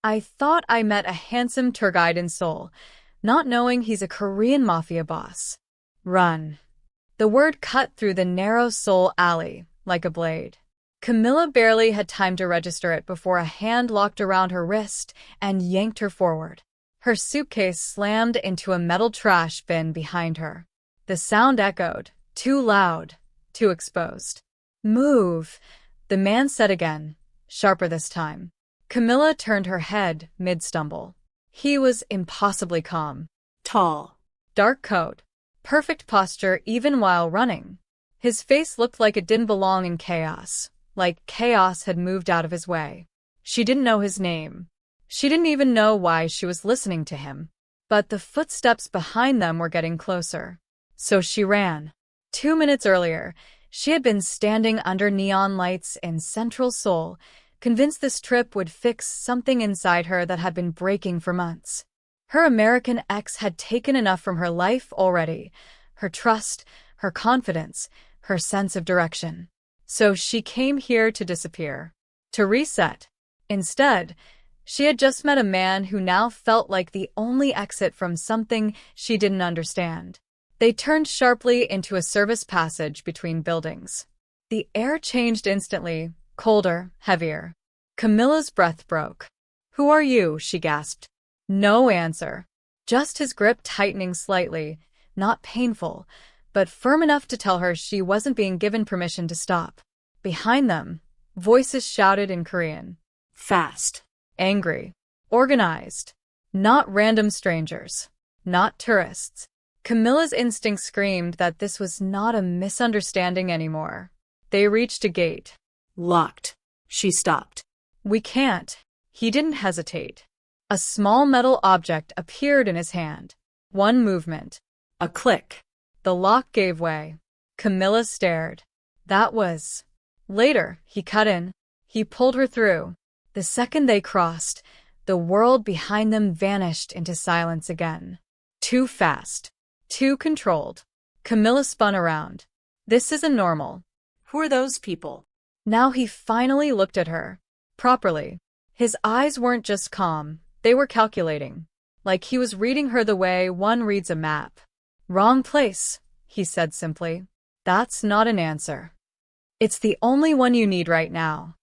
I thought I met a handsome tour guide in Seoul, not knowing he's a Korean mafia boss. Run. The word cut through the narrow Seoul alley like a blade. Camilla barely had time to register it before a hand locked around her wrist and yanked her forward. Her suitcase slammed into a metal trash bin behind her. The sound echoed, too loud, too exposed. Move, the man said again, sharper this time. Camilla turned her head mid-stumble. He was impossibly calm. Tall. Dark coat. Perfect posture even while running. His face looked like it didn't belong in chaos, like chaos had moved out of his way. She didn't know his name. She didn't even know why she was listening to him. But the footsteps behind them were getting closer. So she ran. 2 minutes earlier, she had been standing under neon lights in central Seoul, convinced this trip would fix something inside her that had been breaking for months. Her American ex had taken enough from her life already, her trust, her confidence, her sense of direction. So she came here to disappear, to reset. Instead, she had just met a man who now felt like the only exit from something she didn't understand. They turned sharply into a service passage between buildings. The air changed instantly, colder, heavier. Camilla's breath broke. "Who are you?" she gasped. No answer. Just his grip tightening slightly, not painful, but firm enough to tell her she wasn't being given permission to stop. Behind them, voices shouted in Korean. Fast. Angry. Organized. Not random strangers. Not tourists. Camilla's instinct screamed that this was not a misunderstanding anymore. They reached a gate. Locked. She stopped. "We can't." He didn't hesitate. A small metal object appeared in his hand. One movement. A click. The lock gave way. Camilla stared. That was... Later, he cut in. He pulled her through. The second they crossed, the world behind them vanished into silence again. Too fast. Too controlled. Camilla spun around. This isn't normal. Who are those people? Now he finally looked at her. Properly. His eyes weren't just calm, they were calculating. Like he was reading her the way one reads a map. "Wrong place," he said simply. "That's not an answer. It's the only one you need right now."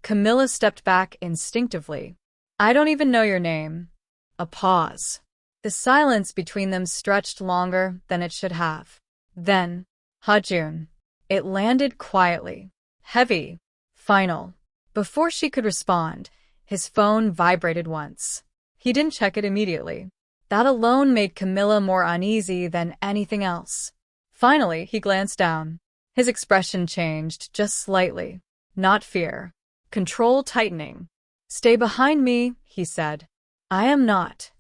Camilla stepped back instinctively. "I don't even know your name." A pause. The silence between them stretched longer than it should have. Then, Ha-joon. It landed quietly. Heavy. Final. Before she could respond, his phone vibrated once. He didn't check it immediately. That alone made Camilla more uneasy than anything else. Finally, he glanced down. His expression changed, just slightly. Not fear. Control tightening. "Stay behind me," he said. "I am not."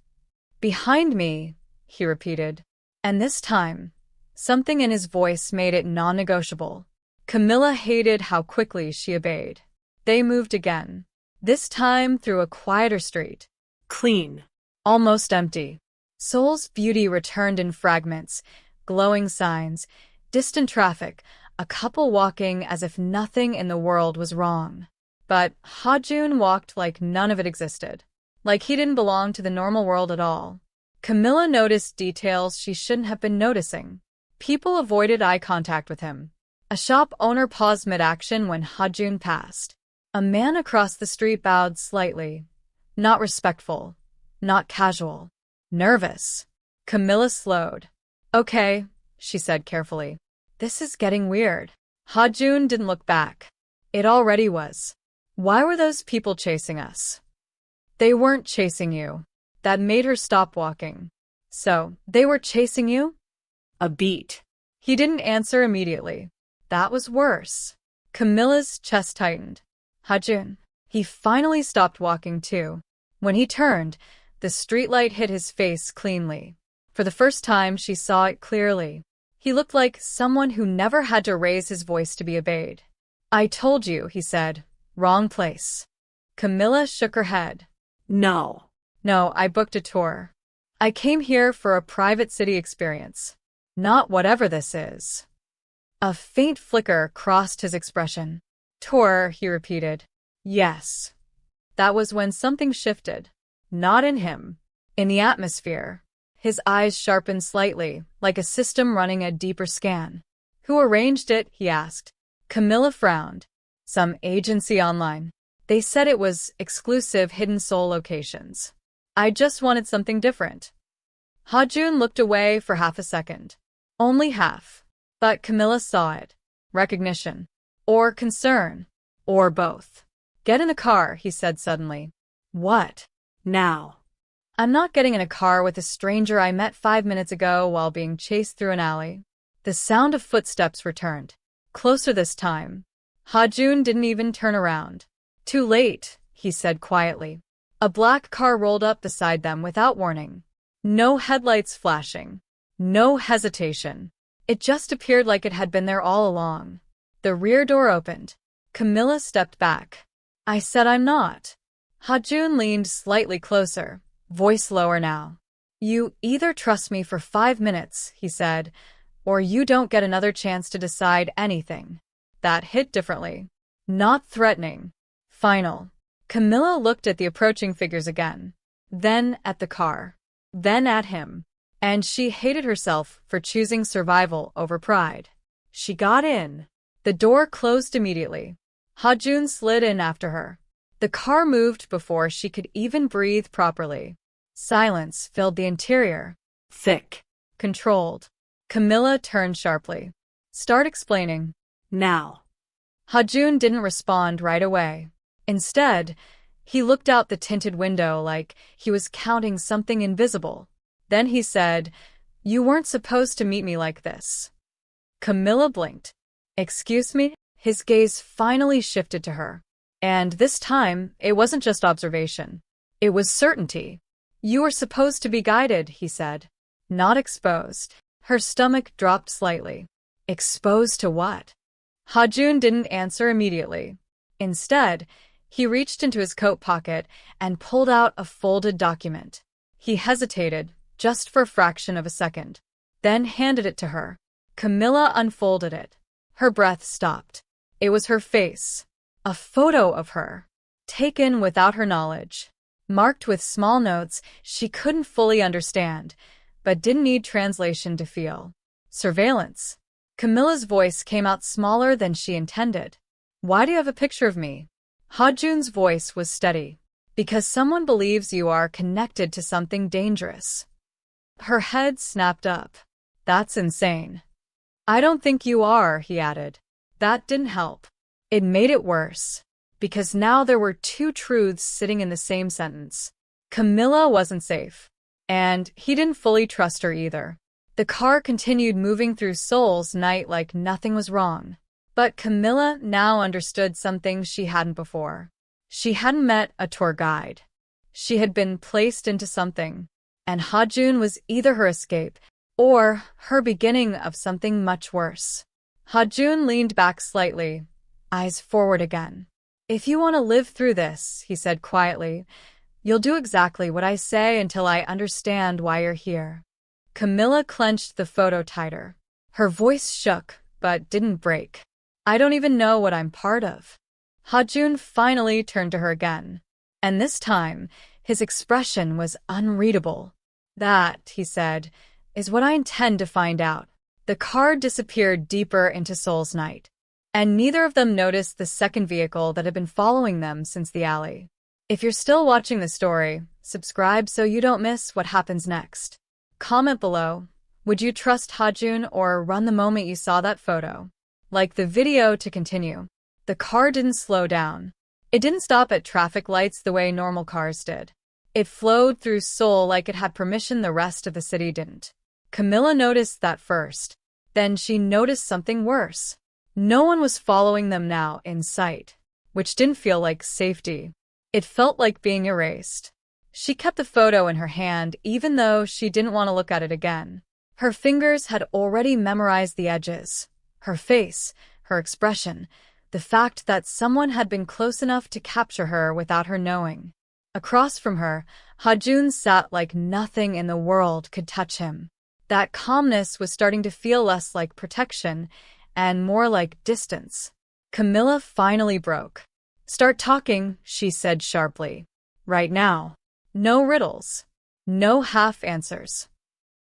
"Behind me," he repeated. And this time, something in his voice made it non-negotiable. Camilla hated how quickly she obeyed. They moved again. This time through a quieter street. Clean. Almost empty. Seoul's beauty returned in fragments, glowing signs, distant traffic, a couple walking as if nothing in the world was wrong. But Ha-joon walked like none of it existed. Like he didn't belong to the normal world at all. Camilla noticed details she shouldn't have been noticing. People avoided eye contact with him. A shop owner paused mid-action when Ha-joon passed. A man across the street bowed slightly. Not respectful. Not casual. Nervous. Camilla slowed. "Okay," she said carefully. "This is getting weird." Ha-joon didn't look back. It already was. "Why were those people chasing us?" "They weren't chasing you." That made her stop walking. "So, they were chasing you?" A beat. He didn't answer immediately. That was worse. Camilla's chest tightened. Ha-joon. He finally stopped walking too. When he turned, the streetlight hit his face cleanly. For the first time, she saw it clearly. He looked like someone who never had to raise his voice to be obeyed. "I told you," he said. "Wrong place." Camilla shook her head. No. "No, I booked a tour. I came here for a private city experience. Not whatever this is." A faint flicker crossed his expression. "Tour," he repeated. "Yes." That was when something shifted. Not in him. In the atmosphere. His eyes sharpened slightly, like a system running a deeper scan. Who arranged it? He asked. Camilla frowned. Some agency online. They said it was exclusive hidden Seoul locations. I just wanted something different. Ha-joon looked away for half a second. Only half. But Camilla saw it. Recognition. Or concern. Or both. Get in the car, he said suddenly. What? Now. I'm not getting in a car with a stranger I met 5 minutes ago while being chased through an alley. The sound of footsteps returned. Closer this time. Ha-joon didn't even turn around. Too late, he said quietly. A black car rolled up beside them without warning. No headlights flashing. No hesitation. It just appeared like it had been there all along. The rear door opened. Camilla stepped back. I said I'm not. Ha-joon leaned slightly closer, voice lower now. You either trust me for 5 minutes, he said, or you don't get another chance to decide anything. That hit differently. Not threatening. Final. Camilla looked at the approaching figures again. Then at the car. Then at him. And she hated herself for choosing survival over pride. She got in. The door closed immediately. Ha-joon slid in after her. The car moved before she could even breathe properly. Silence filled the interior. Thick. Controlled. Camilla turned sharply. Start explaining. Now. Ha-joon didn't respond right away. Instead, he looked out the tinted window like he was counting something invisible. Then he said, You weren't supposed to meet me like this. Camilla blinked. Excuse me? His gaze finally shifted to her. And this time, it wasn't just observation. It was certainty. You were supposed to be guided, he said. Not exposed. Her stomach dropped slightly. Exposed to what? Ha-joon didn't answer immediately. Instead, he reached into his coat pocket and pulled out a folded document. He hesitated, just for a fraction of a second, then handed it to her. Camilla unfolded it. Her breath stopped. It was her face. A photo of her. Taken without her knowledge. Marked with small notes she couldn't fully understand, but didn't need translation to feel. Surveillance. Camilla's voice came out smaller than she intended. Why do you have a picture of me? Ha-joon's voice was steady. Because someone believes you are connected to something dangerous. Her head snapped up. That's insane. I don't think you are, he added. That didn't help. It made it worse. Because now there were two truths sitting in the same sentence. Camilla wasn't safe. And he didn't fully trust her either. The car continued moving through Seoul's night like nothing was wrong. But Camilla now understood something she hadn't before. She hadn't met a tour guide. She had been placed into something. And Ha-joon was either her escape or her beginning of something much worse. Ha-joon leaned back slightly, eyes forward again. If you want to live through this, he said quietly, you'll do exactly what I say until I understand why you're here. Camilla clenched the photo tighter. Her voice shook, but didn't break. I don't even know what I'm part of. Ha-joon finally turned to her again. And this time, his expression was unreadable. That, he said, is what I intend to find out. The car disappeared deeper into Seoul's night. And neither of them noticed the second vehicle that had been following them since the alley. If you're still watching the story, subscribe so you don't miss what happens next. Comment below, would you trust Ha-joon or run the moment you saw that photo? Like the video to continue. The car didn't slow down. It didn't stop at traffic lights the way normal cars did. It flowed through Seoul like it had permission the rest of the city didn't. Camilla noticed that first. Then she noticed something worse. No one was following them now in sight, which didn't feel like safety. It felt like being erased. She kept the photo in her hand even though she didn't want to look at it again. Her fingers had already memorized the edges. Her face, her expression, the fact that someone had been close enough to capture her without her knowing. Across from her, Ha-joon sat like nothing in the world could touch him. That calmness was starting to feel less like protection and more like distance. Camilla finally broke. Start talking, she said sharply. Right now. No riddles. No half answers.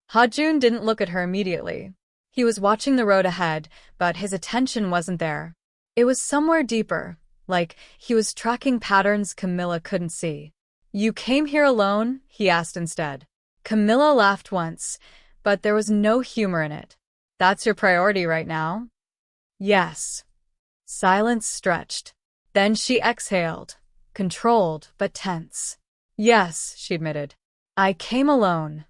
Ha-joon didn't look at her immediately. He was watching the road ahead, but his attention wasn't there. It was somewhere deeper, like he was tracking patterns Camilla couldn't see. You came here alone? He asked instead. Camilla laughed once, but there was no humor in it. That's your priority right now? Yes. Silence stretched. Then she exhaled, controlled but tense. Yes, she admitted. I came alone.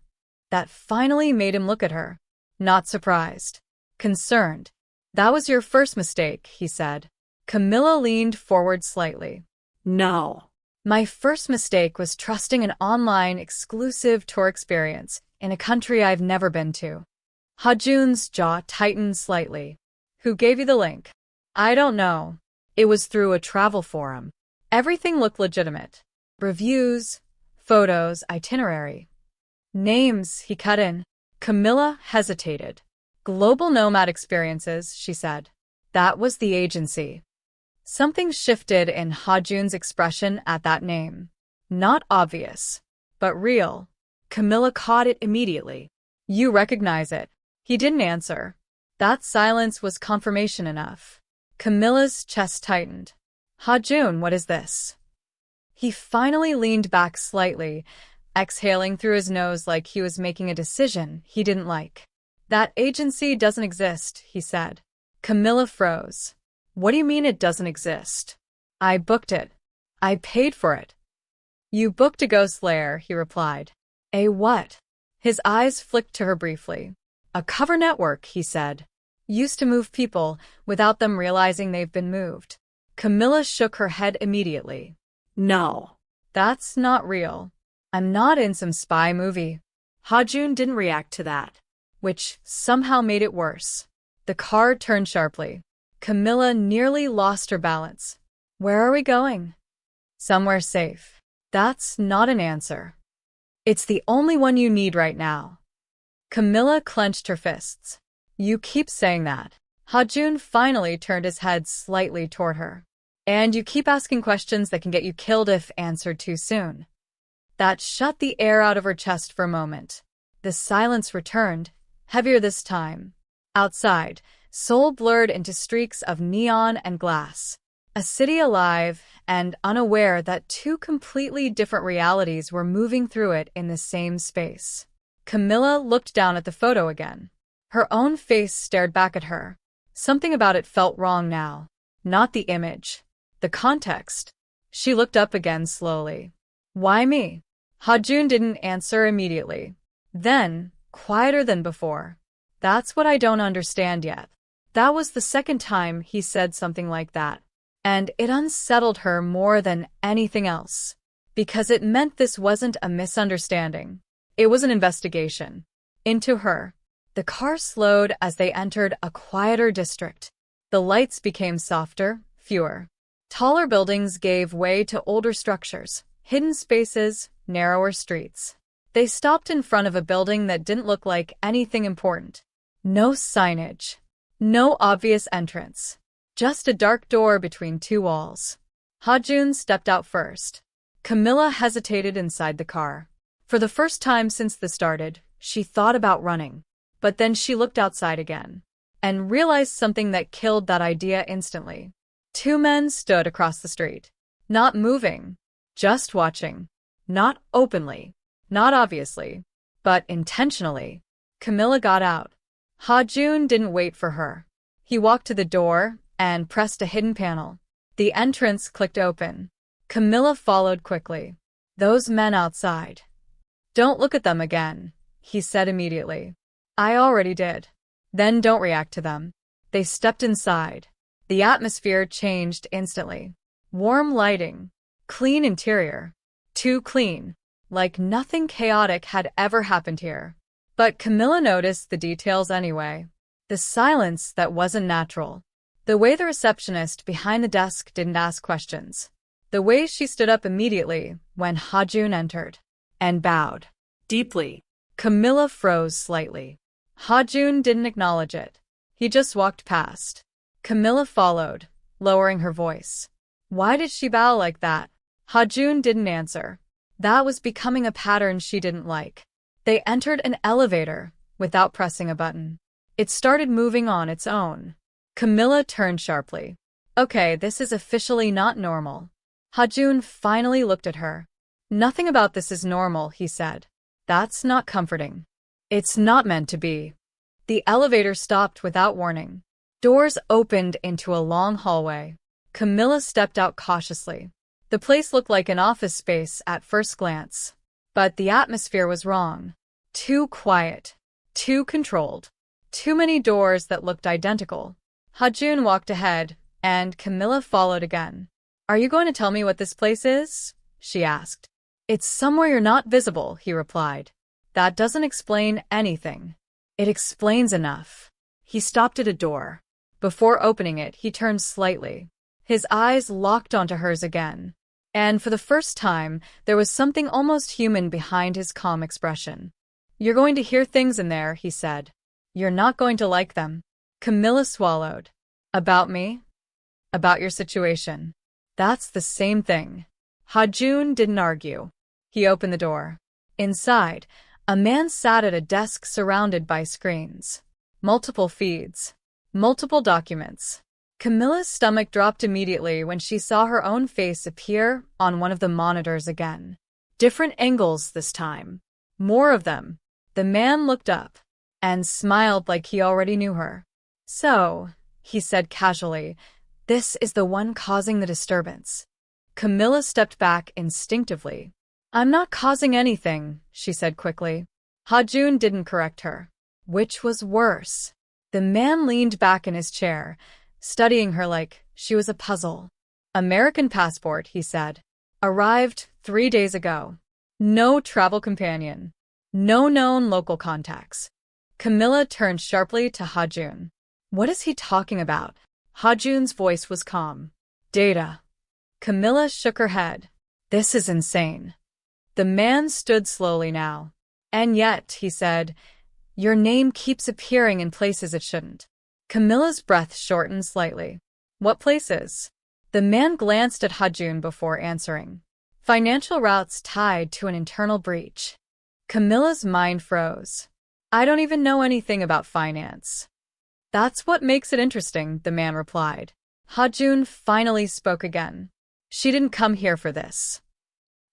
That finally made him look at her. Not surprised. Concerned. That was your first mistake, he said. Camilla leaned forward slightly. No. My first mistake was trusting an online exclusive tour experience in a country I've never been to. Ha-joon's jaw tightened slightly. Who gave you the link? I don't know. It was through a travel forum. Everything looked legitimate. Reviews, photos, itinerary. Names, he cut in. Camilla hesitated. Global Nomad Experiences, she said. That was the agency. Something shifted in Ha-joon's expression at that name. Not obvious, but real. Camilla caught it immediately. You recognize it. He didn't answer. That silence was confirmation enough. Camilla's chest tightened. Ha-joon, what is this? He finally leaned back slightly, exhaling through his nose like he was making a decision he didn't like. That agency doesn't exist, he said. Camilla froze. What do you mean it doesn't exist? I booked it. I paid for it. You booked a ghost lair, he replied. A what? His eyes flicked to her briefly. A cover network, he said. Used to move people without them realizing they've been moved. Camilla shook her head immediately. No. That's not real. I'm not in some spy movie. Ha-joon didn't react to that, which somehow made it worse. The car turned sharply. Camilla nearly lost her balance. Where are we going? Somewhere safe. That's not an answer. It's the only one you need right now. Camilla clenched her fists. You keep saying that. Ha-joon finally turned his head slightly toward her. And you keep asking questions that can get you killed if answered too soon. That shut the air out of her chest for a moment. The silence returned, heavier this time. Outside, Seoul blurred into streaks of neon and glass. A city alive and unaware that two completely different realities were moving through it in the same space. Camilla looked down at the photo again. Her own face stared back at her. Something about it felt wrong now. Not the image. The context. She looked up again slowly. Why me? Ha-joon didn't answer immediately. Then, quieter than before. That's what I don't understand yet. That was the second time he said something like that. And it unsettled her more than anything else. Because it meant this wasn't a misunderstanding. It was an investigation. Into her. The car slowed as they entered a quieter district. The lights became softer, fewer. Taller buildings gave way to older structures, hidden spaces, narrower streets. They stopped in front of a building that didn't look like anything important. No signage. No obvious entrance. Just a dark door between two walls. Ha-joon stepped out first. Camilla hesitated inside the car. For the first time since this started, she thought about running. But then she looked outside again. And realized something that killed that idea instantly. Two men stood across the street. Not moving. Just watching. Not openly. Not obviously. But intentionally. Camilla got out. Ha-joon didn't wait for her. He walked to the door and pressed a hidden panel. The entrance clicked open. Camilla followed quickly. Those men outside. Don't look at them again, he said immediately. I already did. Then don't react to them. They stepped inside. The atmosphere changed instantly. Warm lighting. Clean interior. Too clean. Like nothing chaotic had ever happened here. But Camilla noticed the details anyway. The silence that wasn't natural. The way the receptionist behind the desk didn't ask questions. The way she stood up immediately when Ha-joon entered. And bowed. Deeply. Camilla froze slightly. Ha-joon didn't acknowledge it. He just walked past. Camilla followed, lowering her voice. Why did she bow like that? Ha-joon didn't answer. That was becoming a pattern she didn't like. They entered an elevator without pressing a button. It started moving on its own. Camilla turned sharply. Okay, this is officially not normal. Ha-joon finally looked at her. Nothing about this is normal, he said. That's not comforting. It's not meant to be. The elevator stopped without warning. Doors opened into a long hallway. Camilla stepped out cautiously. The place looked like an office space at first glance. But the atmosphere was wrong. Too quiet. Too controlled. Too many doors that looked identical. Ha-joon walked ahead, and Camilla followed again. Are you going to tell me what this place is? She asked. It's somewhere you're not visible, he replied. That doesn't explain anything. It explains enough. He stopped at a door. Before opening it, he turned slightly. His eyes locked onto hers again. And for the first time, there was something almost human behind his calm expression. You're going to hear things in there, he said. You're not going to like them. Camilla swallowed. About me? About your situation. That's the same thing. Ha-joon didn't argue. He opened the door. Inside, a man sat at a desk surrounded by screens. Multiple feeds. Multiple documents. Camilla's stomach dropped immediately when she saw her own face appear on one of the monitors again. Different angles this time. More of them. The man looked up and smiled like he already knew her. So, he said casually, this is the one causing the disturbance. Camilla stepped back instinctively. I'm not causing anything, she said quickly. Ha-joon didn't correct her. Which was worse? The man leaned back in his chair, studying her like she was a puzzle. American passport, he said. Arrived 3 days ago. No travel companion. No known local contacts. Camilla turned sharply to Ha-joon. What is he talking about? Ha-joon's voice was calm. Data. Camilla shook her head. This is insane. The man stood slowly now. And yet, he said, your name keeps appearing in places it shouldn't. Camilla's breath shortened slightly. What places? The man glanced at Ha-joon before answering. Financial routes tied to an internal breach. Camilla's mind froze. I don't even know anything about finance. That's what makes it interesting, the man replied. Ha-joon finally spoke again. She didn't come here for this.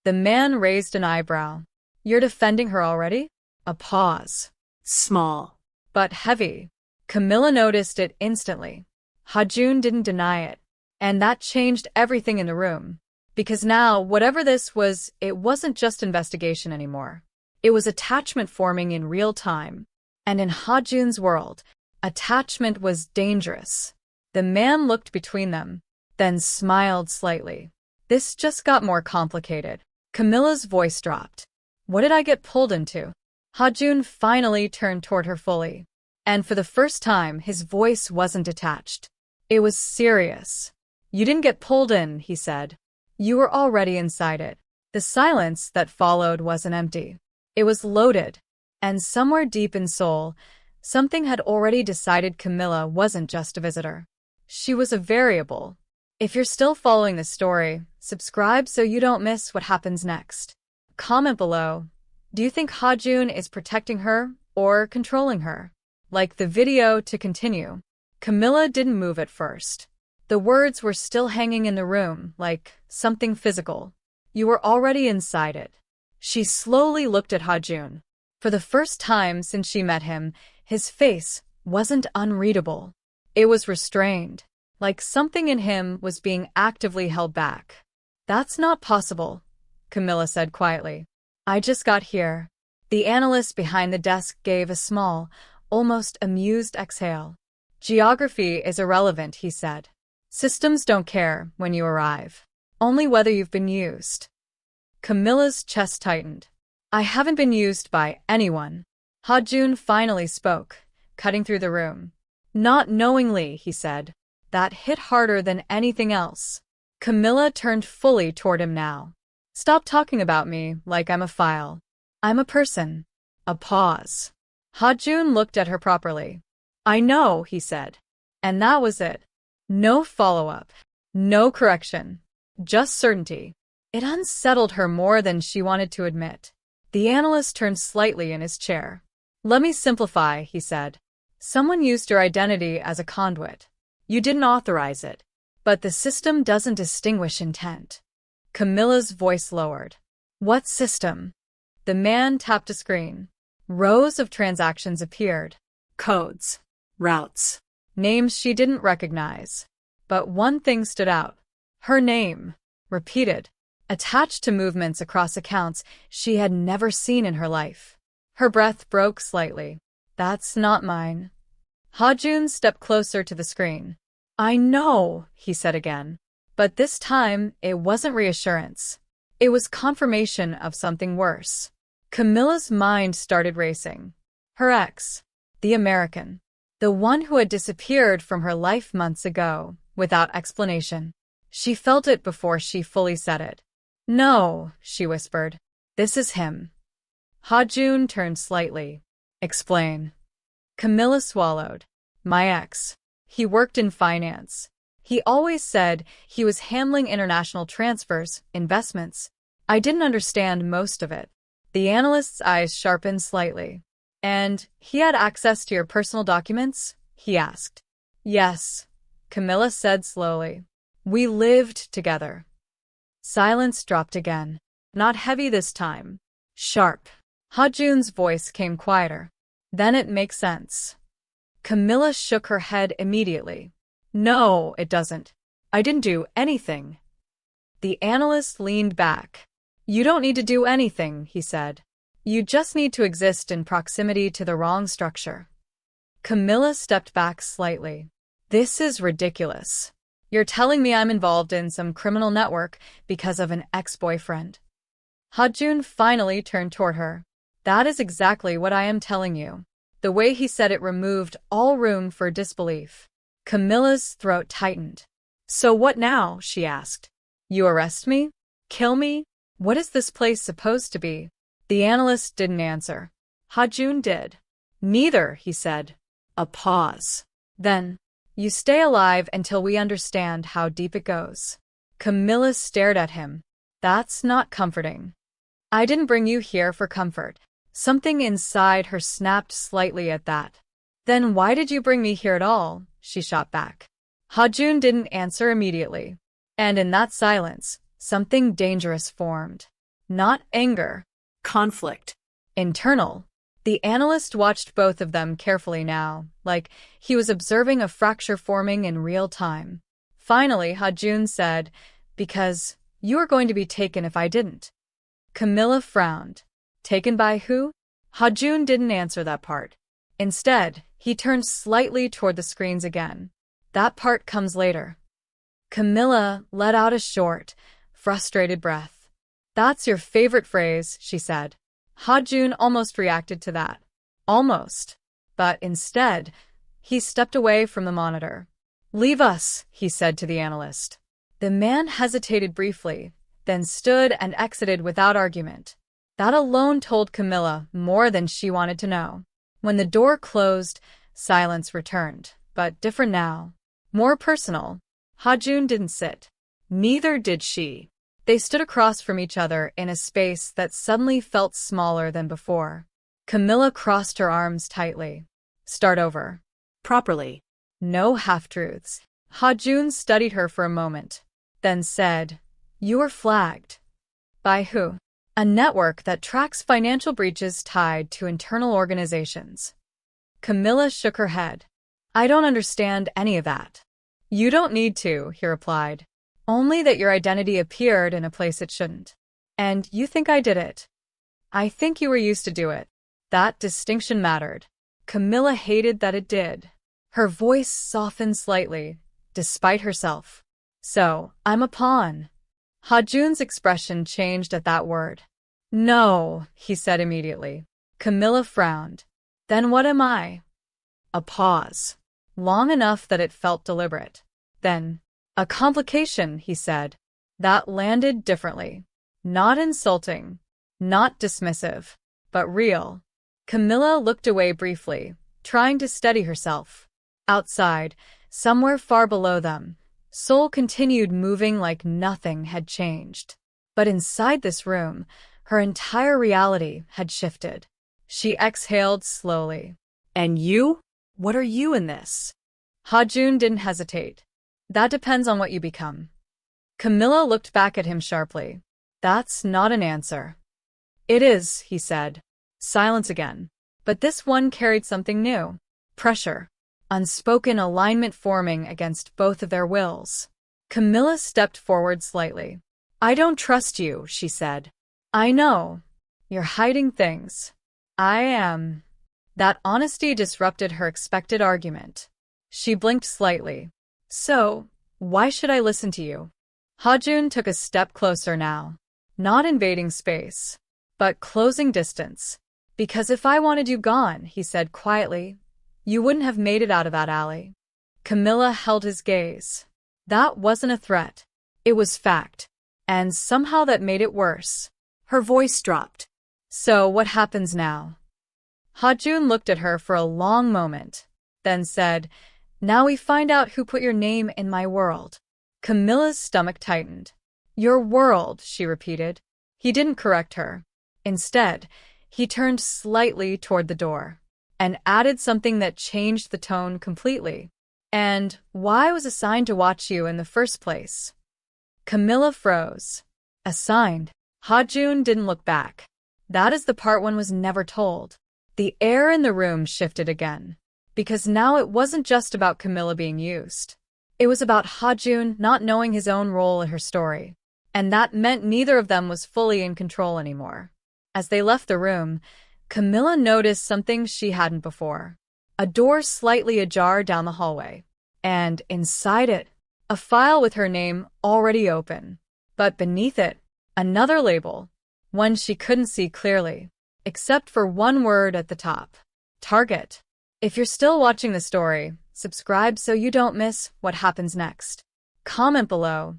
The man raised an eyebrow. You're defending her already? A pause. Small. But heavy. Camilla noticed it instantly. Ha-joon didn't deny it. And that changed everything in the room. Because now, whatever this was, it wasn't just investigation anymore. It was attachment forming in real time. And in Ha-joon's world, attachment was dangerous. The man looked between them, then smiled slightly. This just got more complicated. Camilla's voice dropped. What did I get pulled into? Ha-joon finally turned toward her fully. And for the first time, his voice wasn't detached. It was serious. You didn't get pulled in, he said. You were already inside it. The silence that followed wasn't empty. It was loaded. And somewhere deep in Seoul, something had already decided Camilla wasn't just a visitor. She was a variable. If you're still following the story, subscribe so you don't miss what happens next. Comment below. Do you think Ha-joon is protecting her or controlling her? Like the video to continue. Camilla didn't move at first. The words were still hanging in the room, like something physical. You were already inside it. She slowly looked at Ha-joon. For the first time since she met him, his face wasn't unreadable. It was restrained, like something in him was being actively held back. That's not possible, Camilla said quietly. I just got here. The analyst behind the desk gave a small, almost amused exhale. Geography is irrelevant, he said. Systems don't care when you arrive. Only whether you've been used. Camilla's chest tightened. I haven't been used by anyone. Ha-joon finally spoke, cutting through the room. Not knowingly, he said. That hit harder than anything else. Camilla turned fully toward him now. Stop talking about me like I'm a file. I'm a person. A pause. Ha-joon looked at her properly. I know, he said. And that was it. No follow-up. No correction. just certainty. It unsettled her more than she wanted to admit. The analyst turned slightly in his chair. Let me simplify, he said. Someone used your identity as a conduit. You didn't authorize it. But the system doesn't distinguish intent. Camilla's voice lowered. What system? The man tapped a screen. Rows of transactions appeared. Codes. Routes. Names she didn't recognize. But one thing stood out. Her name, repeated, attached to movements across accounts she had never seen in her life. Her breath broke slightly. That's not mine. Ha-joon stepped closer to the screen. I know, he said again. But this time, it wasn't reassurance. It was confirmation of something worse. Camilla's mind started racing. Her ex, the American, the one who had disappeared from her life months ago, without explanation. She felt it before she fully said it. No, she whispered. This is him. Ha-joon turned slightly. Explain. Camilla swallowed. My ex. He worked in finance. He always said he was handling international transfers, investments. I didn't understand most of it. The analyst's eyes sharpened slightly. And he had access to your personal documents? He asked. Yes, Camilla said slowly. We lived together. Silence dropped again. Not heavy this time. Sharp. Ha-joon's voice came quieter. Then it makes sense. Camilla shook her head immediately. No, it doesn't. I didn't do anything. The analyst leaned back. You don't need to do anything, he said. You just need to exist in proximity to the wrong structure. Camilla stepped back slightly. This is ridiculous. You're telling me I'm involved in some criminal network because of an ex-boyfriend. Ha-joon finally turned toward her. That is exactly what I am telling you. The way he said it removed all room for disbelief. Camilla's throat tightened. So what now? She asked. You arrest me? Kill me? What is this place supposed to be? The analyst didn't answer. Ha-joon did. Neither, he said. A pause. Then, you stay alive until we understand how deep it goes. Camilla stared at him. That's not comforting. I didn't bring you here for comfort. Something inside her snapped slightly at that. Then why did you bring me here at all? She shot back. Ha-joon didn't answer immediately. And in that silence, something dangerous formed. Not anger. Conflict. Internal. The analyst watched both of them carefully now, like he was observing a fracture forming in real time. Finally, Ha-joon said, because you are going to be taken if I didn't. Camilla frowned. Taken by who? Ha-joon didn't answer that part. Instead, he turned slightly toward the screens again. That part comes later. Camilla let out a short, frustrated breath. That's your favorite phrase, she said. Ha-joon almost reacted to that. Almost. But instead, he stepped away from the monitor. Leave us, he said to the analyst. The man hesitated briefly, then stood and exited without argument. That alone told Camilla more than she wanted to know. When the door closed, silence returned, but different now. More personal. Ha-joon didn't sit. Neither did she. They stood across from each other in a space that suddenly felt smaller than before. Camilla crossed her arms tightly. Start over. Properly. No half-truths. Ha-joon studied her for a moment, then said, You were flagged. By who? A network that tracks financial breaches tied to internal organizations. Camilla shook her head. I don't understand any of that. You don't need to, he replied. Only that your identity appeared in a place it shouldn't. And you think I did it. I think you were used to do it. That distinction mattered. Camilla hated that it did. Her voice softened slightly, despite herself. So, I'm a pawn. Ha-joon's expression changed at that word. No, he said immediately. Camilla frowned. Then what am I? A pause. Long enough that it felt deliberate. Then, a complication, he said. That landed differently. Not insulting. Not dismissive. But real. Camilla looked away briefly, trying to steady herself. Outside, somewhere far below them, Seoul continued moving like nothing had changed. But inside this room, her entire reality had shifted. She exhaled slowly. And you? What are you in this? Ha-joon didn't hesitate. That depends on what you become. Camilla looked back at him sharply. That's not an answer. It is, he said. Silence again. But this one carried something new. Pressure. Unspoken alignment forming against both of their wills. Camilla stepped forward slightly. I don't trust you, she said. I know. You're hiding things. I am. That honesty disrupted her expected argument. She blinked slightly. So, why should I listen to you? Ha-joon took a step closer now. Not invading space, but closing distance. Because if I wanted you gone, he said quietly, you wouldn't have made it out of that alley. Camilla held his gaze. That wasn't a threat. It was fact. And somehow that made it worse. Her voice dropped. So what happens now? Ha-joon looked at her for a long moment, then said, now we find out who put your name in my world. Camilla's stomach tightened. Your world, she repeated. He didn't correct her. Instead, he turned slightly toward the door and added something that changed the tone completely. And why I was assigned to watch you in the first place? Camilla froze. Assigned. Ha-joon didn't look back. That is the part one was never told. The air in the room shifted again. Because now it wasn't just about Camilla being used. It was about Ha-joon not knowing his own role in her story. And that meant neither of them was fully in control anymore. As they left the room, Camilla noticed something she hadn't before. A door slightly ajar down the hallway. And inside it, a file with her name already open. But beneath it, another label. One she couldn't see clearly, except for one word at the top. Target. If you're still watching the story, subscribe so you don't miss what happens next. Comment below.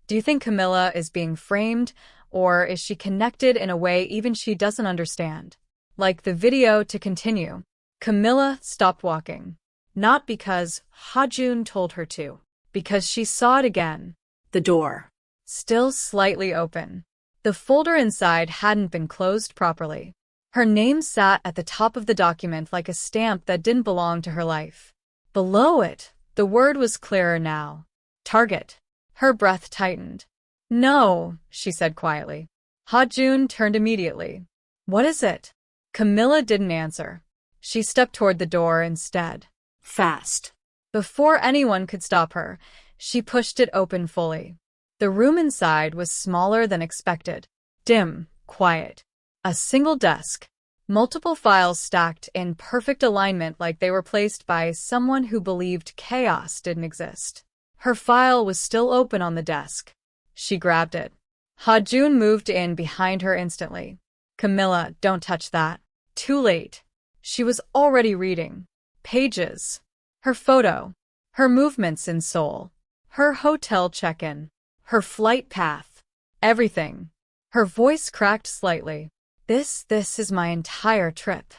Do you think Camilla is being framed, or is she connected in a way even she doesn't understand? Like the video to continue. Camilla stopped walking. Not because Ha-joon told her to. Because she saw it again. The door. Still slightly open. The folder inside hadn't been closed properly. Her name sat at the top of the document like a stamp that didn't belong to her life. Below it, the word was clearer now. Target. Her breath tightened. No, she said quietly. Ha-joon turned immediately. What is it? Camilla didn't answer. She stepped toward the door instead. Fast. Before anyone could stop her, she pushed it open fully. The room inside was smaller than expected. Dim, quiet. A single desk. Multiple files stacked in perfect alignment like they were placed by someone who believed chaos didn't exist. Her file was still open on the desk. She grabbed it. Ha-joon moved in behind her instantly. Camilla, don't touch that. Too late. She was already reading. Pages. Her photo. Her movements in Seoul. Her hotel check-in. Her flight path. Everything. Her voice cracked slightly. This is my entire trip.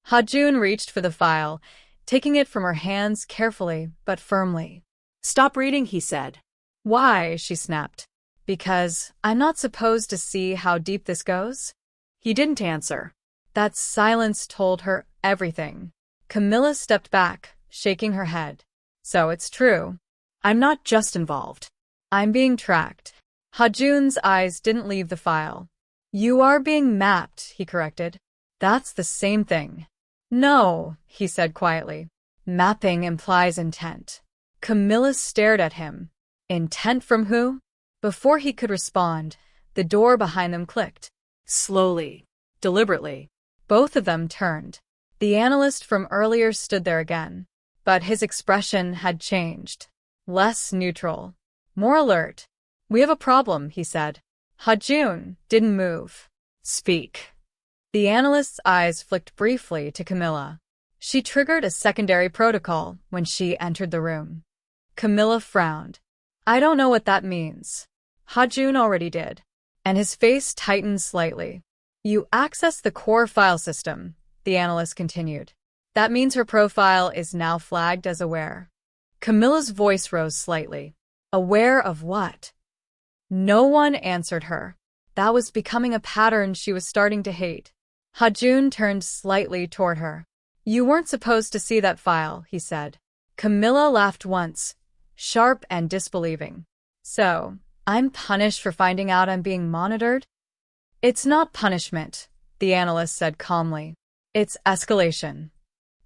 Ha-joon reached for the file, taking it from her hands carefully but firmly. Stop reading, he said. Why? She snapped. Because I'm not supposed to see how deep this goes? He didn't answer. That silence told her everything. Camilla stepped back, shaking her head. So it's true. I'm not just involved. I'm being tracked. Ha-joon's eyes didn't leave the file. You are being mapped, he corrected. That's the same thing. No, he said quietly. Mapping implies intent. Camilla stared at him. Intent from who? Before he could respond, the door behind them clicked. Slowly, deliberately. Both of them turned. The analyst from earlier stood there again. But his expression had changed. Less neutral. More alert. We have a problem, he said. Ha-joon didn't move. Speak. The analyst's eyes flicked briefly to Camilla. She triggered a secondary protocol when she entered the room. Camilla frowned. I don't know what that means. Ha-joon already did. And his face tightened slightly. You access the core file system, the analyst continued. That means her profile is now flagged as aware. Camilla's voice rose slightly. Aware of what? No one answered her. That was becoming a pattern she was starting to hate. Ha-joon turned slightly toward her. You weren't supposed to see that file, he said. Camilla laughed once, sharp and disbelieving. So, I'm punished for finding out I'm being monitored? It's not punishment, the analyst said calmly. It's escalation.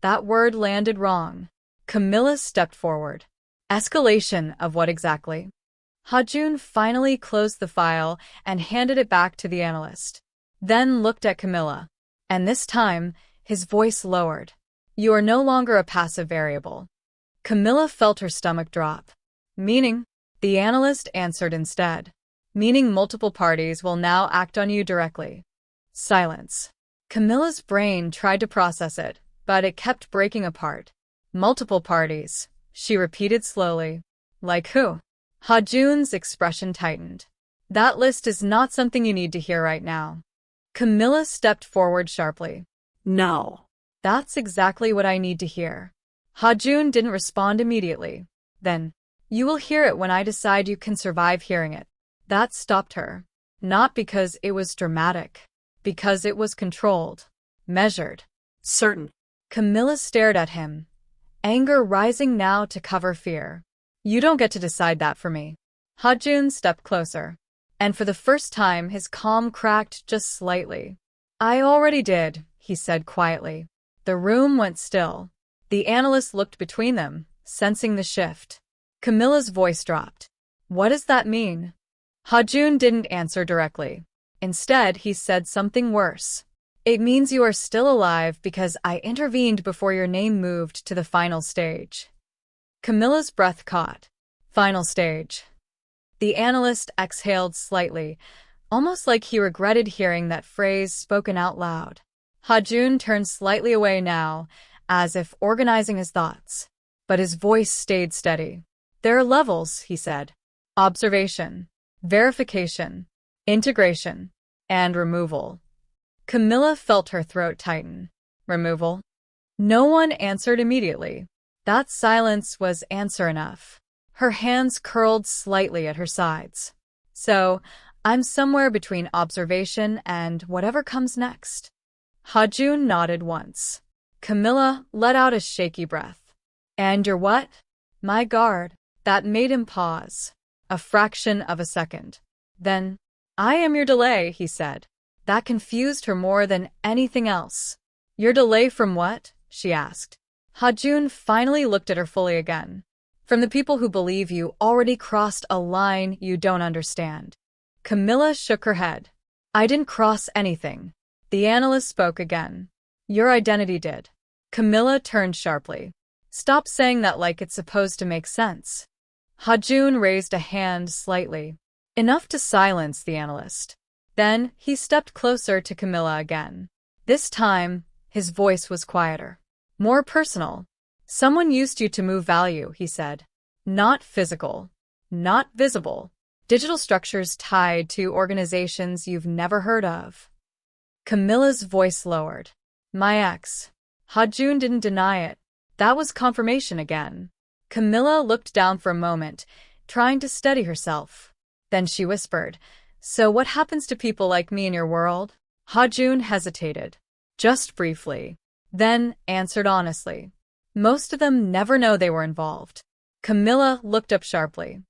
That word landed wrong. Camilla stepped forward. Escalation of what exactly? Ha-joon finally closed the file and handed it back to the analyst. Then looked at Camilla. And this time, his voice lowered. You are no longer a passive variable. Camilla felt her stomach drop. Meaning? The analyst answered instead. Meaning multiple parties will now act on you directly. Silence. Camilla's brain tried to process it, but it kept breaking apart. Multiple parties, she repeated slowly. Like who? Ha-joon's expression tightened. That list is not something you need to hear right now. Camilla stepped forward sharply. No. That's exactly what I need to hear. Ha-joon didn't respond immediately. Then, you will hear it when I decide you can survive hearing it. That stopped her. Not because it was dramatic. Because it was controlled. Measured. Certain. Camilla stared at him, anger rising now to cover fear. You don't get to decide that for me. Ha-joon stepped closer, and for the first time his calm cracked just slightly. I already did, he said quietly. The room went still. The analyst looked between them, sensing the shift. Camilla's voice dropped. What does that mean? Ha-joon didn't answer directly. Instead, he said something worse. It means you are still alive because I intervened before your name moved to the final stage. Camilla's breath caught. Final stage. The analyst exhaled slightly, almost like he regretted hearing that phrase spoken out loud. Ha-joon turned slightly away now, as if organizing his thoughts. But his voice stayed steady. There are levels, he said. Observation, verification, integration, and removal. Camilla felt her throat tighten. Removal? No one answered immediately. That silence was answer enough. Her hands curled slightly at her sides. So, I'm somewhere between observation and whatever comes next. Ha-joon nodded once. Camilla let out a shaky breath. And you're what? My guard. That made him pause. A fraction of a second. Then, I am your delay, he said. That confused her more than anything else. Your delay from what? She asked. Ha-joon finally looked at her fully again. From the people who believe you already crossed a line you don't understand. Camilla shook her head. I didn't cross anything. The analyst spoke again. Your identity did. Camilla turned sharply. Stop saying that like it's supposed to make sense. Ha-joon raised a hand slightly. Enough to silence the analyst. Then, he stepped closer to Camilla again. This time, his voice was quieter. More personal. Someone used you to move value, he said. Not physical. Not visible. Digital structures tied to organizations you've never heard of. Camilla's voice lowered. My ex. Ha-joon didn't deny it. That was confirmation again. Camilla looked down for a moment, trying to steady herself. Then she whispered, So what happens to people like me in your world? Ha-joon hesitated. Just briefly. Then answered honestly. Most of them never know they were involved. Camilla looked up sharply.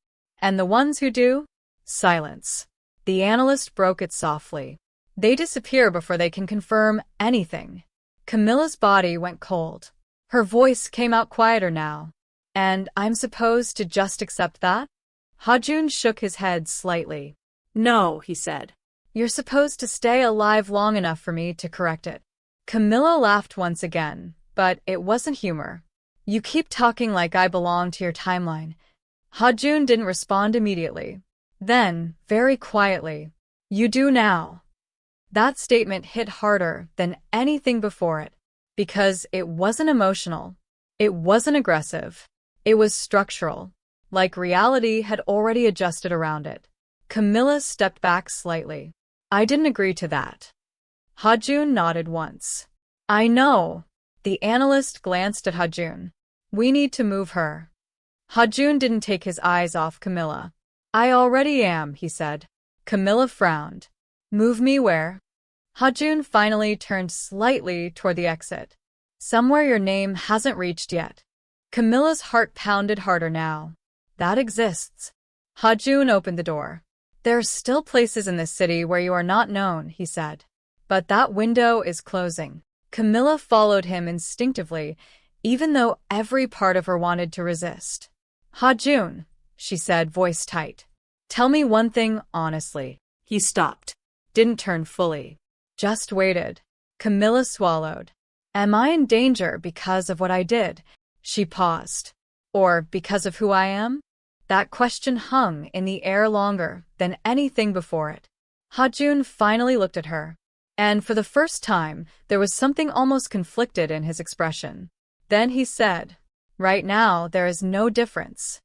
And the ones who do? Silence. The analyst broke it softly. They disappear before they can confirm anything. Camilla's body went cold. Her voice came out quieter now. And I'm supposed to just accept that? Ha-joon shook his head slightly. No, he said. You're supposed to stay alive long enough for me to correct it. Camilla laughed once again, but it wasn't humor. You keep talking like I belong to your timeline. Ha-joon didn't respond immediately. Then, very quietly, you do now. That statement hit harder than anything before it, because it wasn't emotional. It wasn't aggressive. It was structural, like reality had already adjusted around it. Camilla stepped back slightly. I didn't agree to that. Ha-joon nodded once. I know. The analyst glanced at Ha-joon. We need to move her. Ha-joon didn't take his eyes off Camilla. I already am, he said. Camilla frowned. Move me where? Ha-joon finally turned slightly toward the exit. Somewhere your name hasn't reached yet. Camilla's heart pounded harder now. That exists. Ha-joon opened the door. There are still places in this city where you are not known, he said. But that window is closing. Camilla followed him instinctively, even though every part of her wanted to resist. Ha-joon, she said, voice tight. Tell me one thing honestly. He stopped. Didn't turn fully. Just waited. Camilla swallowed. Am I in danger because of what I did? She paused. Or because of who I am? That question hung in the air longer than anything before it. Ha-joon finally looked at her. And for the first time, there was something almost conflicted in his expression. Then he said, right now, there is no difference.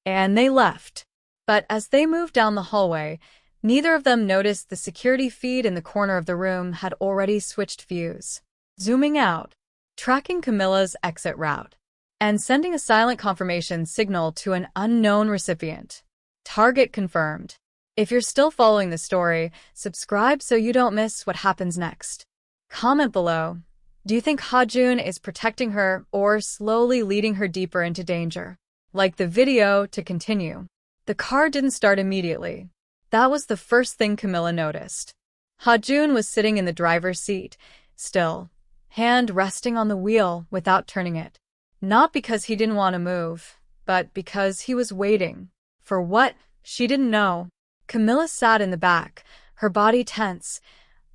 And they left. But as they moved down the hallway, neither of them noticed the security feed in the corner of the room had already switched views. Zooming out, tracking Camilla's exit route, and sending a silent confirmation signal to an unknown recipient. Target confirmed. If you're still following the story, subscribe so you don't miss what happens next. Comment below. Do you think Ha-joon is protecting her or slowly leading her deeper into danger? Like the video to continue. The car didn't start immediately. That was the first thing Camilla noticed. Ha-joon was sitting in the driver's seat, still, hand resting on the wheel without turning it. Not because he didn't want to move, but because he was waiting. For what? She didn't know. Camilla sat in the back, her body tense,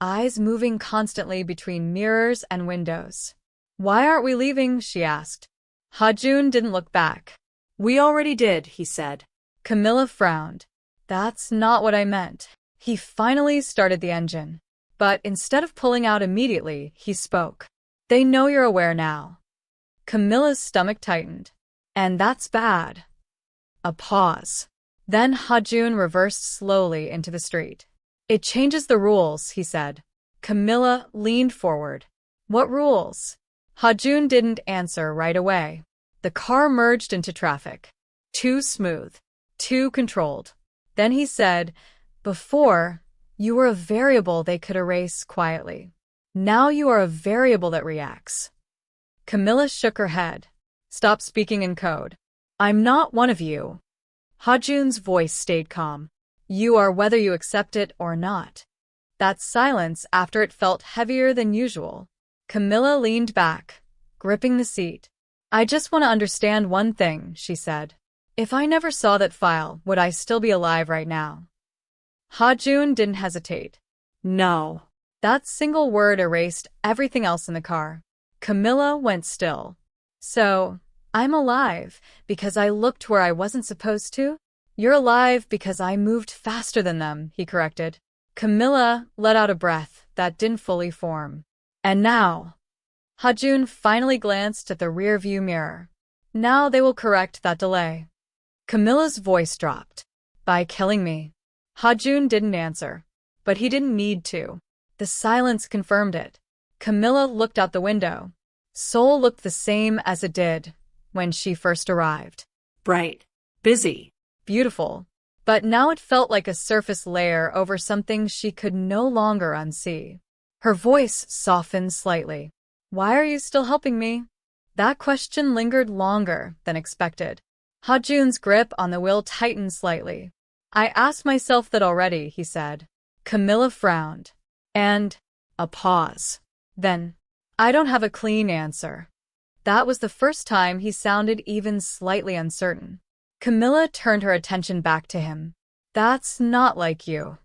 eyes moving constantly between mirrors and windows. Why aren't we leaving? She asked. Ha-joon didn't look back. We already did, he said. Camilla frowned. That's not what I meant. He finally started the engine. But instead of pulling out immediately, he spoke. They know you're aware now. Camilla's stomach tightened. And that's bad. A pause. Then Ha-joon reversed slowly into the street. It changes the rules, he said. Camilla leaned forward. What rules? Ha-joon didn't answer right away. The car merged into traffic. Too smooth. Too controlled. Then he said, before, you were a variable they could erase quietly. Now you are a variable that reacts. Camilla shook her head. Stop speaking in code. I'm not one of you. Ha-joon's voice stayed calm. You are whether you accept it or not. That silence after it felt heavier than usual. Camilla leaned back, gripping the seat. I just want to understand one thing, she said. If I never saw that file, would I still be alive right now? Ha-joon didn't hesitate. No. That single word erased everything else in the car. Camilla went still. So, I'm alive because I looked where I wasn't supposed to? You're alive because I moved faster than them, he corrected. Camilla let out a breath that didn't fully form. And now? Ha-joon finally glanced at the rear-view mirror. Now they will correct that delay. Camilla's voice dropped. By killing me. Ha-joon didn't answer. But he didn't need to. The silence confirmed it. Camilla looked out the window. Seoul looked the same as it did when she first arrived. Bright. Busy. Beautiful. But now it felt like a surface layer over something she could no longer unsee. Her voice softened slightly. Why are you still helping me? That question lingered longer than expected. Ha-joon's grip on the wheel tightened slightly. I asked myself that already, he said. Camilla frowned. And a pause. Then, I don't have a clean answer. That was the first time he sounded even slightly uncertain. Camilla turned her attention back to him. That's not like you.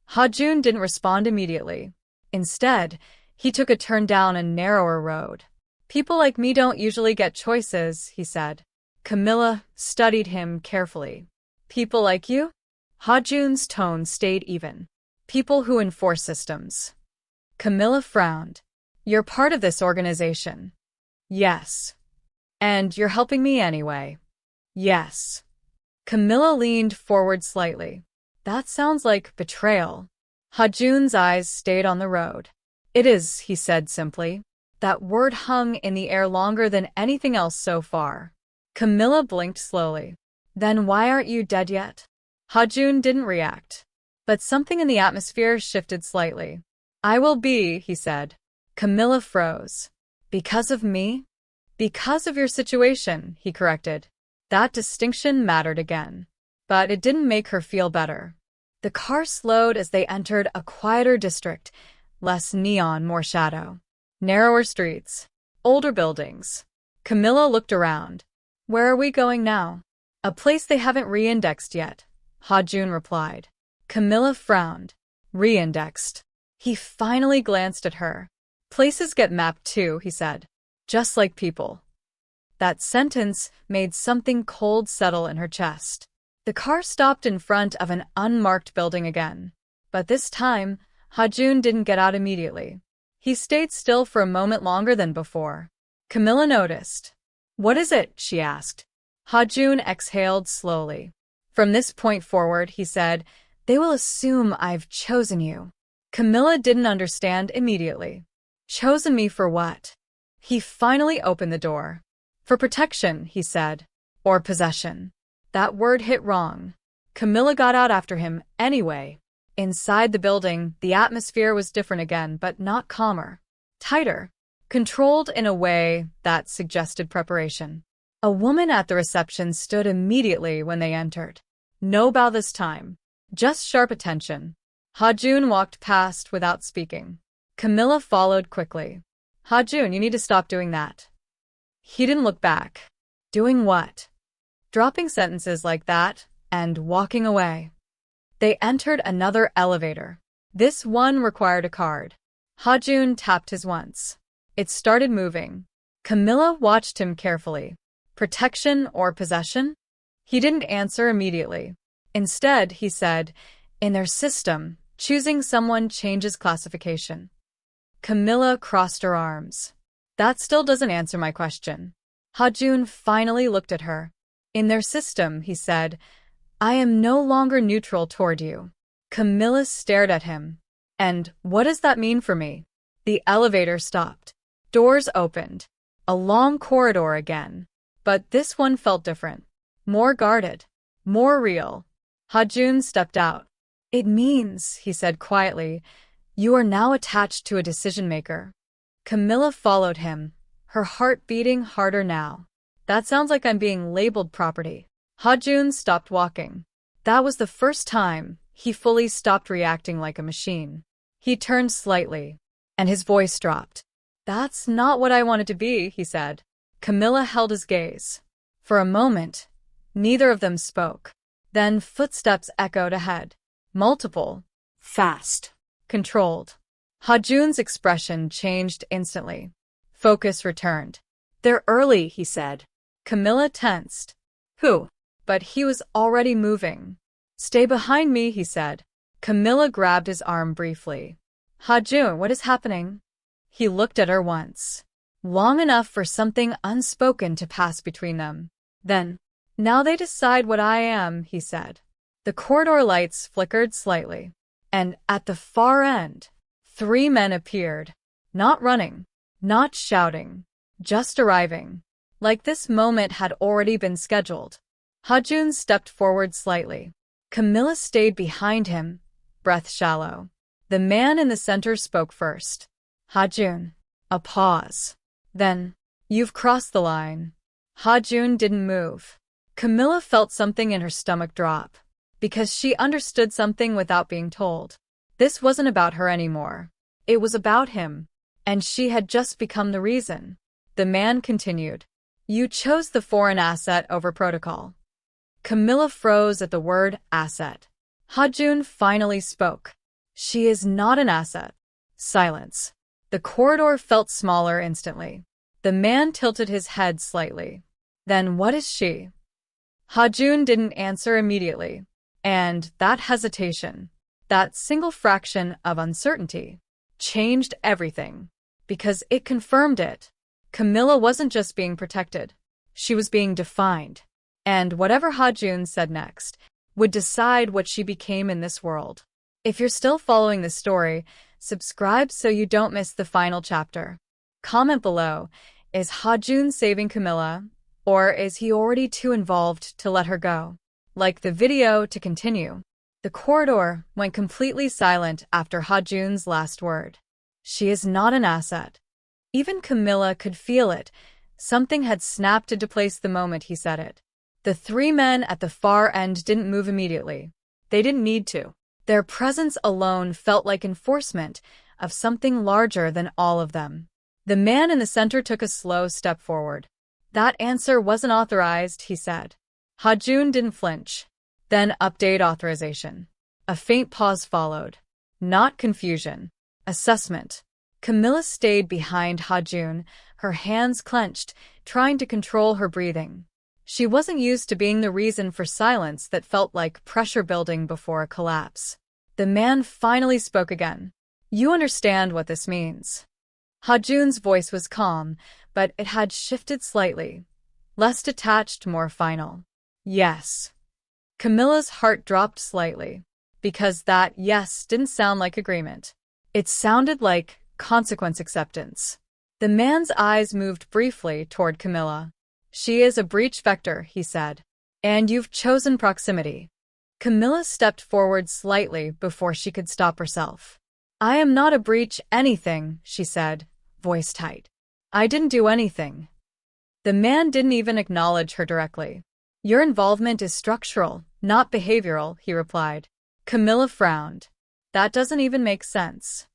Ha-joon didn't respond immediately. Instead, he took a turn down a narrower road. People like me don't usually get choices, he said. Camilla studied him carefully. People like you? Ha-joon's tone stayed even. People who enforce systems. Camilla frowned. You're part of this organization. Yes. And you're helping me anyway. Yes. Camilla leaned forward slightly. That sounds like betrayal. Ha-joon's eyes stayed on the road. It is, he said simply. That word hung in the air longer than anything else so far. Camilla blinked slowly. Then why aren't you dead yet? Ha-joon didn't react. But something in the atmosphere shifted slightly. I will be, he said. Camilla froze. Because of me? Because of your situation, he corrected. That distinction mattered again. But it didn't make her feel better. The car slowed as they entered a quieter district, less neon, more shadow. Narrower streets. Older buildings. Camilla looked around. Where are we going now? A place they haven't re-indexed yet, Ha-joon replied. Camilla frowned. Re-indexed. He finally glanced at her. Places get mapped too, he said. Just like people. That sentence made something cold settle in her chest. The car stopped in front of an unmarked building again. But this time, Ha-joon didn't get out immediately. He stayed still for a moment longer than before. Camilla noticed. What is it? She asked. Ha-joon exhaled slowly. From this point forward, he said, they will assume I've chosen you. Camilla didn't understand immediately. Chosen me for what? He finally opened the door. For protection, he said. Or possession. That word hit wrong. Camilla got out after him anyway. Inside the building, the atmosphere was different again, but not calmer. Tighter. Controlled in a way that suggested preparation. A woman at the reception stood immediately when they entered. No bow this time. Just sharp attention. Ha-joon walked past without speaking. Camilla followed quickly. Ha-joon, you need to stop doing that. He didn't look back. Doing what? Dropping sentences like that and walking away. They entered another elevator. This one required a card. Ha-joon tapped his once. It started moving. Camilla watched him carefully. Protection or possession? He didn't answer immediately. Instead, he said, in their system, choosing someone changes classification. Camilla crossed her arms. That still doesn't answer my question. Ha-joon finally looked at her. In their system, he said, I am no longer neutral toward you. Camilla stared at him. And what does that mean for me? The elevator stopped. Doors opened. A long corridor again. But this one felt different. More guarded. More real. Ha-joon stepped out. It means, he said quietly, you are now attached to a decision-maker. Camilla followed him, her heart beating harder now. That sounds like I'm being labeled property. Ha-joon stopped walking. That was the first time he fully stopped reacting like a machine. He turned slightly, and his voice dropped. That's not what I wanted to be, he said. Camilla held his gaze. For a moment, neither of them spoke. Then footsteps echoed ahead. Multiple. Fast. Controlled. Ha-joon's expression changed instantly. Focus returned. They're early, he said. Camilla tensed. Who? But he was already moving. Stay behind me, he said. Camilla grabbed his arm briefly. Ha-joon, what is happening? He looked at her once. Long enough for something unspoken to pass between them. Then, now they decide what I am, he said. The corridor lights flickered slightly. And at the far end, 3 men appeared. Not running. Not shouting. Just arriving. Like this moment had already been scheduled. Ha-joon stepped forward slightly. Camilla stayed behind him, breath shallow. The man in the center spoke first. Ha-joon. A pause. Then, you've crossed the line. Ha-joon didn't move. Camilla felt something in her stomach drop. Because she understood something without being told. This wasn't about her anymore. It was about him. And she had just become the reason. The man continued. You chose the foreign asset over protocol. Camilla froze at the word asset. Ha-joon finally spoke. She is not an asset. Silence. The corridor felt smaller instantly. The man tilted his head slightly. Then what is she? Ha-joon didn't answer immediately. And that hesitation, that single fraction of uncertainty, changed everything. Because it confirmed it. Camilla wasn't just being protected. She was being defined. And whatever Ha-joon said next would decide what she became in this world. If you're still following this story, subscribe so you don't miss the final chapter. Comment below, is Ha-joon saving Camilla, Or is he already too involved to let her go? Like the video to continue. The corridor went completely silent after Ha-joon's last word. She is not an asset. Even Camilla could feel it. Something had snapped into place the moment he said it. The three men at the far end didn't move immediately. They didn't need to. Their presence alone felt like enforcement of something larger than all of them. The man in the center took a slow step forward. That answer wasn't authorized, he said. Ha-joon didn't flinch. Then update authorization. A faint pause followed. Not confusion. Assessment. Camilla stayed behind Ha-joon, her hands clenched, trying to control her breathing. She wasn't used to being the reason for silence that felt like pressure building before a collapse. The man finally spoke again. You understand what this means. Ha-joon's voice was calm, but it had shifted slightly. Less detached, more final. Yes. Camilla's heart dropped slightly, because that yes didn't sound like agreement. It sounded like consequence acceptance. The man's eyes moved briefly toward Camilla. She is a breach vector, he said. And you've chosen proximity. Camilla stepped forward slightly before she could stop herself. I am not a breach anything, she said, voice tight. I didn't do anything. The man didn't even acknowledge her directly. Your involvement is structural, not behavioral, he replied. Camilla frowned. That doesn't even make sense.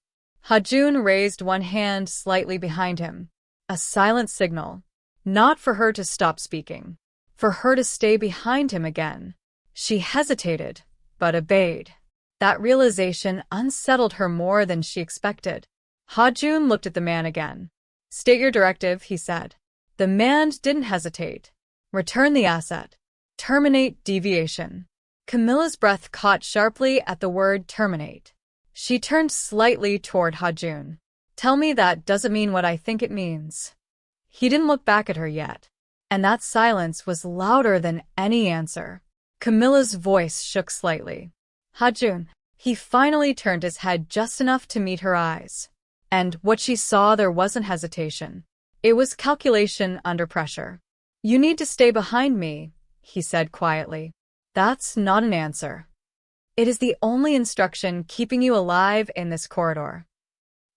Ha-joon raised one hand slightly behind him. A silent signal. Not for her to stop speaking. For her to stay behind him again. She hesitated, but obeyed. That realization unsettled her more than she expected. Ha-joon looked at the man again. State your directive, he said. The man didn't hesitate. Return the asset. Terminate deviation. Camilla's breath caught sharply at the word terminate. She turned slightly toward Ha-joon. Tell me that doesn't mean what I think it means. He didn't look back at her yet. And that silence was louder than any answer. Camilla's voice shook slightly. Ha-joon. He finally turned his head just enough to meet her eyes. And what she saw, there wasn't hesitation. It was calculation under pressure. You need to stay behind me, he said quietly. That's not an answer. It is the only instruction keeping you alive in this corridor.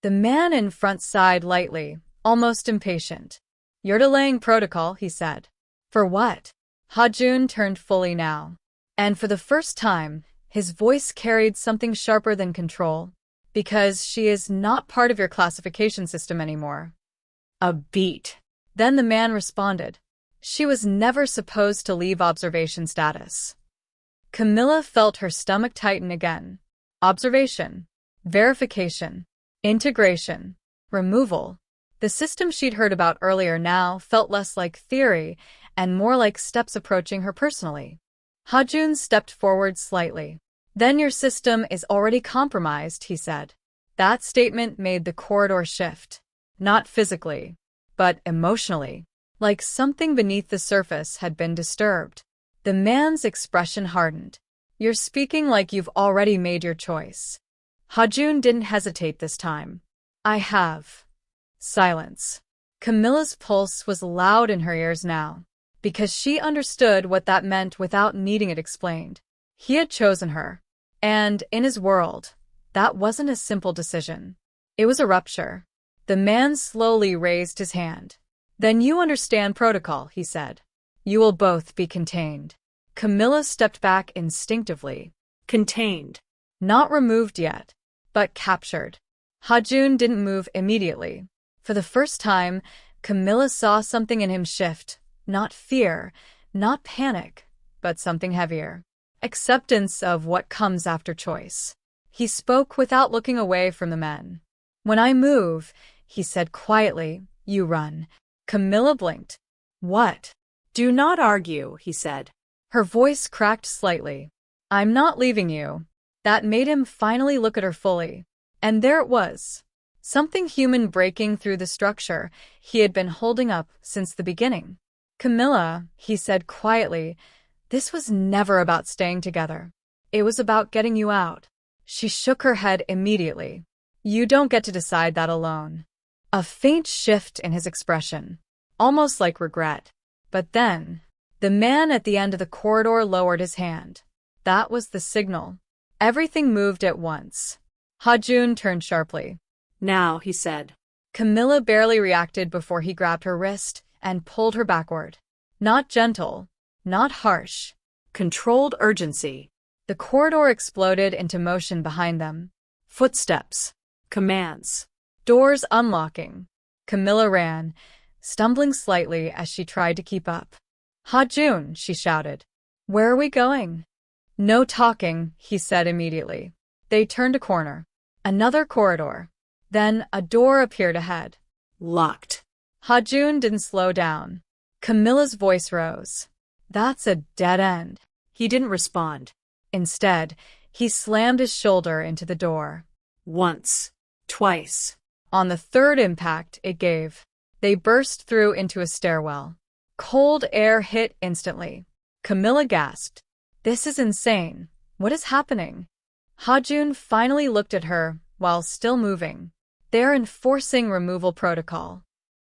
The man in front sighed lightly, almost impatient. You're delaying protocol, he said. For what? Ha-joon turned fully now. And for the first time, his voice carried something sharper than control. Because she is not part of your classification system anymore. A beat. Then the man responded. She was never supposed to leave observation status. Camilla felt her stomach tighten again. Observation. Verification. Integration. Removal. The system she'd heard about earlier now felt less like theory and more like steps approaching her personally. Ha-joon stepped forward slightly. Then your system is already compromised, he said. That statement made the corridor shift. Not physically, but emotionally. Like something beneath the surface had been disturbed. The man's expression hardened. You're speaking like you've already made your choice. Ha-joon didn't hesitate this time. I have. Silence. Camilla's pulse was loud in her ears now, because she understood what that meant without needing it explained. He had chosen her. And, in his world, that wasn't a simple decision. It was a rupture. The man slowly raised his hand. Then you understand protocol, he said. You will both be contained. Camilla stepped back instinctively. Contained. Not removed yet, but captured. Ha-joon didn't move immediately. For the first time, Camilla saw something in him shift. Not fear, not panic, but something heavier. Acceptance of what comes after choice. He spoke without looking away from the men. When I move, he said quietly, you run. Camilla blinked. What? Do not argue, he said. Her voice cracked slightly. I'm not leaving you. That made him finally look at her fully. And there it was. Something human breaking through the structure he had been holding up since the beginning. Camilla, he said quietly, this was never about staying together. It was about getting you out. She shook her head immediately. You don't get to decide that alone. A faint shift in his expression. Almost like regret. But then, the man at the end of the corridor lowered his hand. That was the signal. Everything moved at once. Ha-joon turned sharply. Now, he said. Camilla barely reacted before he grabbed her wrist and pulled her backward. Not gentle, not harsh. Controlled urgency. The corridor exploded into motion behind them. Footsteps. Commands. Doors unlocking. Camilla ran, stumbling slightly as she tried to keep up. Ha-joon, she shouted. Where are we going? No talking, he said immediately. They turned a corner. Another corridor. Then a door appeared ahead. Locked. Ha-joon didn't slow down. Camilla's voice rose. That's a dead end. He didn't respond. Instead, he slammed his shoulder into the door. Once. Twice. On the third impact it gave, they burst through into a stairwell. Cold air hit instantly. Camilla gasped. This is insane. What is happening? Ha-joon finally looked at her while still moving. They're enforcing removal protocol.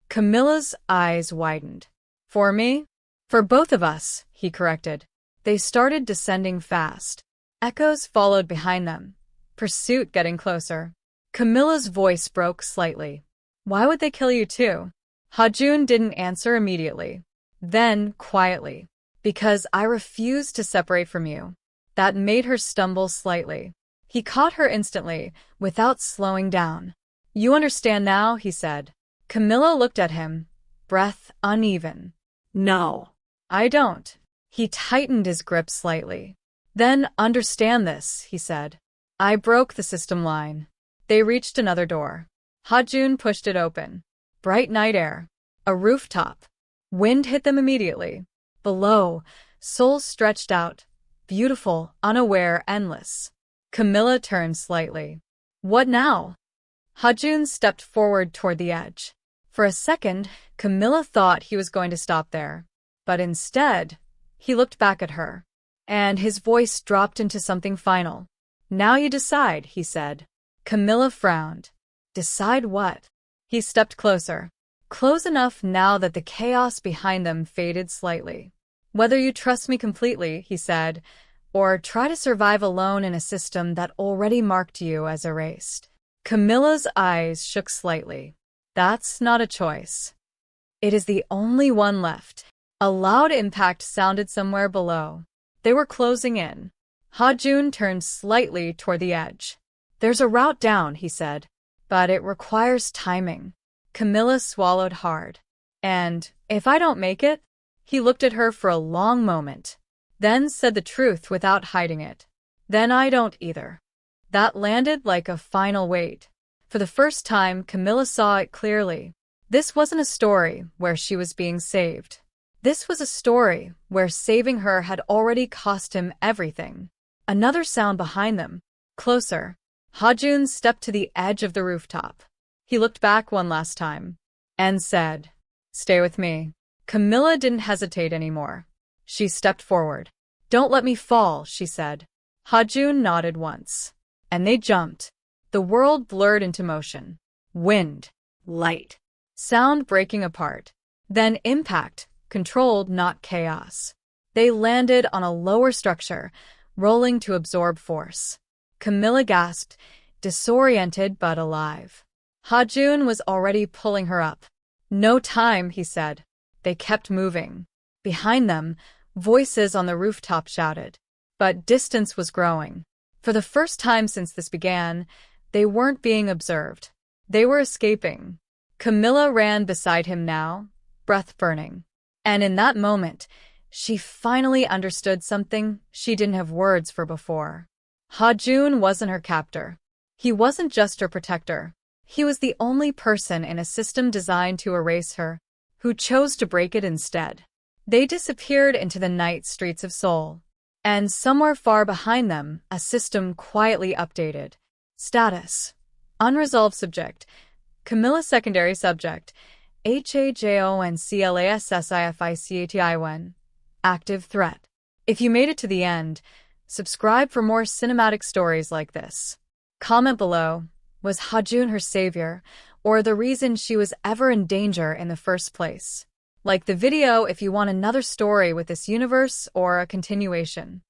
Camilla's eyes widened. For me? For both of us, he corrected. They started descending fast. Echoes followed behind them. Pursuit getting closer. Camilla's voice broke slightly. Why would they kill you too? Ha-joon didn't answer immediately. Then, quietly. Because I refuse to separate from you. That made her stumble slightly. He caught her instantly, without slowing down. You understand now, he said. Camilla looked at him, breath uneven. No. I don't. He tightened his grip slightly. Then understand this, he said. I broke the system line. They reached another door. Ha-joon pushed it open. Bright night air. A rooftop. Wind hit them immediately. Below, Seoul stretched out. Beautiful, unaware, endless. Camilla turned slightly. What now? Ha-joon stepped forward toward the edge. For a second, Camilla thought he was going to stop there. But instead, he looked back at her. And his voice dropped into something final. Now you decide, he said. Camilla frowned. Decide what? He stepped closer. Close enough now that the chaos behind them faded slightly. Whether you trust me completely, he said, or try to survive alone in a system that already marked you as erased. Camilla's eyes shook slightly. That's not a choice. It is the only one left. A loud impact sounded somewhere below. They were closing in. Ha-joon turned slightly toward the edge. There's a route down, he said, but it requires timing. Camilla swallowed hard. And if I don't make it? He looked at her for a long moment, then said the truth without hiding it. Then I don't either. That landed like a final weight. For the first time, Camilla saw it clearly. This wasn't a story where she was being saved. This was a story where saving her had already cost him everything. Another sound behind them. Closer. Ha-joon stepped to the edge of the rooftop. He looked back one last time and said, Stay with me. Camilla didn't hesitate anymore. She stepped forward. Don't let me fall, she said. Ha-joon nodded once. And they jumped. The world blurred into motion. Wind. Light. Sound breaking apart. Then impact. Controlled, not chaos. They landed on a lower structure, rolling to absorb force. Camilla gasped, disoriented but alive. Ha-joon was already pulling her up. No time, he said. They kept moving. Behind them, voices on the rooftop shouted. But distance was growing. For the first time since this began, they weren't being observed. They were escaping. Camilla ran beside him now, breath burning. And in that moment, she finally understood something she didn't have words for before. Ha-joon wasn't her captor. He wasn't just her protector. He was the only person in a system designed to erase her, who chose to break it instead. They disappeared into the night streets of Seoul. And somewhere far behind them, a system quietly updated. Status. Unresolved subject. Camilla secondary subject. HAJONCLASSIFICATION. Active threat. If you made it to the end, subscribe for more cinematic stories like this. Comment below, was Ha-joon her savior, or the reason she was ever in danger in the first place? Like the video if you want another story with this universe or a continuation.